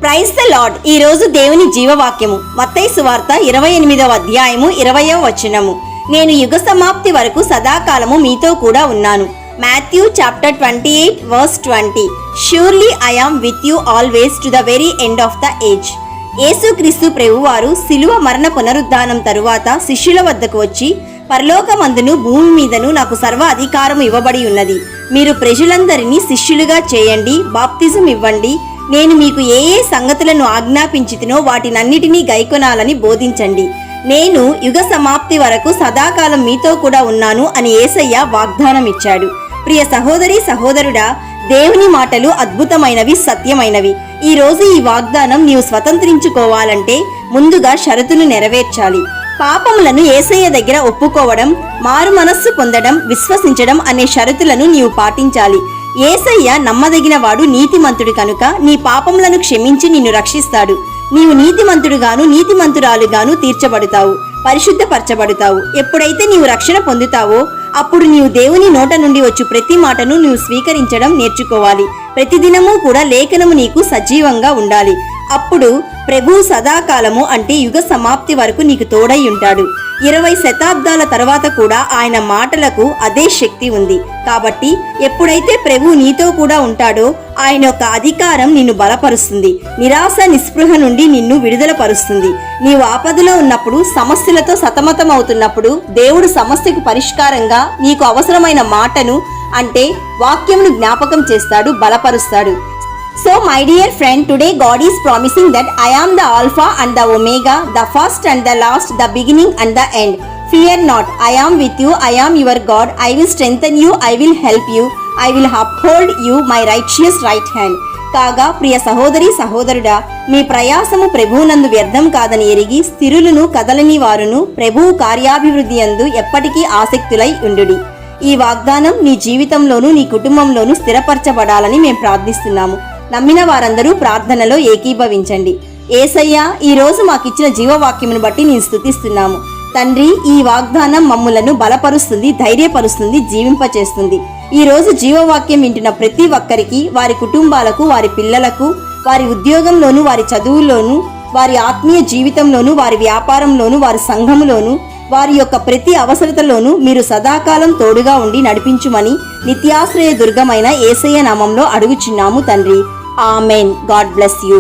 Praise the lord. ఈ రోజు దేవుని జీవవాక్యము మత్తయి సువార్త 28వ అధ్యాయము 20వ వచనము. నేను యుగ సమాప్తి వరకు సదాకాలము మీతో కూడా ఉన్నాను. Matthew chapter 28 verse 20. Surely I am with you always to the very end of the age. యేసుక్రీస్తు ప్రభువారు శిలువ మరణ పునరుద్ధానం తరువాత శిష్యుల వద్దకు వచ్చి, పరలోకమందును భూమి మీదను నాకు సర్వ అధికారం ఇవ్వబడి ఉన్నది. మీరు ప్రజలందరినీ శిష్యులుగా చేయండి, బాప్తిజం ఇవ్వండి. నేను మీకు ఏ ఏ సంగతులను ఆజ్ఞాపించితినో వాటినన్నిటినీ గైకొనాలని బోధించండి. నేను యుగ సమాప్తి వరకు సదాకాలం మీతో కూడా ఉన్నాను అని యేసయ్య వాగ్దానం ఇచ్చాడు. ప్రియ సహోదరి సహోదరుడా, దేవుని మాటలు అద్భుతమైనవి, సత్యమైనవి. ఈ రోజు ఈ వాగ్దానం నీవు స్వతంత్రించుకోవాలంటే ముందుగా షరతులు నెరవేర్చాలి. పాపములను యేసయ్య దగ్గర ఒప్పుకోవడం, మారు మనస్సు పొందడం, విశ్వసించడం అనే షరతులను నీవు పాటించాలి. యేసయ్య నమ్మదగిన వాడు, నీతిమంతుడు కనుక నీ పాపములను క్షమించి నిన్ను రక్షిస్తాడు. నీవు నీతిమంతుడుగాను నీతిమంతురాలుగాను తీర్చబడతావు, పరిశుద్ధపరచబడతావు. ఎప్పుడైతే నీవు రక్షణ పొందుతావో అప్పుడు నీవు దేవుని నోట నుండి వచ్చు ప్రతి మాటను నీవు స్వీకరించడం నేర్చుకోవాలి. ప్రతిదినము కూడా లేఖనము నీకు సజీవంగా ఉండాలి. అప్పుడు ప్రభు సదాకాలము అంటే యుగ సమాప్తి వరకు నీకు తోడై ఉంటాడు. 20 శతాబ్దాల తర్వాత కూడా ఆయన మాటలకు అదే శక్తి ఉంది. కాబట్టి ఎప్పుడైతే ప్రభు నీతో కూడా ఉంటాడో ఆయన యొక్క అధికారం నిన్ను బలపరుస్తుంది. నిరాశ నిస్పృహ నుండి నిన్ను విడుదల పరుస్తుంది. నీవు ఆపదలో ఉన్నప్పుడు, సమస్యలతో సతమతమవుతున్నప్పుడు దేవుడు సమస్యకు పరిష్కారంగా నీకు అవసరమైన మాటను అంటే వాక్యమును జ్ఞాపకం చేస్తాడు, బలపరుస్తాడు. So my dear friend, today God is promising that I am the Alpha and the Omega, the first and the last, the beginning and the end. Fear not, I am with you, I am your God, I will strengthen you, I will help you, I will uphold you my righteous right hand. కాగా ప్రియ సహోదరి సహోదరుడా, మీ ప్రయాసము ప్రభువునందు వ్యర్థం కాదని ఎరిగి స్థిరులను కదలని వారును ప్రభువు కార్యాభివృద్ధి యందు ఎప్పటికీ ఆసక్తులై ఉండుడి. ఈ వాగ్దానం నీ జీవితంలోనూ నీ కుటుంబంలోనూ స్థిరపరచబడాలని మేము ప్రార్థిస్తున్నాము. నమ్మిన వారందరూ ప్రార్థనలో ఏకీభవించండి. యేసయ్య, ఈ రోజు మాకిచ్చిన జీవవాక్యమును బట్టి నేను స్తుతిస్తున్నాము. తండ్రి, ఈ వాగ్దానం మమ్ములను బలపరుస్తుంది, ధైర్యపరుస్తుంది, జీవింపచేస్తుంది. ఈ రోజు జీవవాక్యం వింటున్న ప్రతి ఒక్కరికి, వారి కుటుంబాలకు, వారి పిల్లలకు, వారి ఉద్యోగంలోను, వారి చదువులోను, వారి ఆత్మీయ జీవితంలోను, వారి వ్యాపారంలోను, వారి సంఘములోను, వారి యొక్క ప్రతి అవసరతలోనూ మీరు సదాకాలం తోడుగా ఉండి నడిపించుమని నిత్యాశ్రయ దుర్గమైన యేసయ్య నామంలో అడుగుచున్నాము తండ్రి. ఆమెన్. God bless you.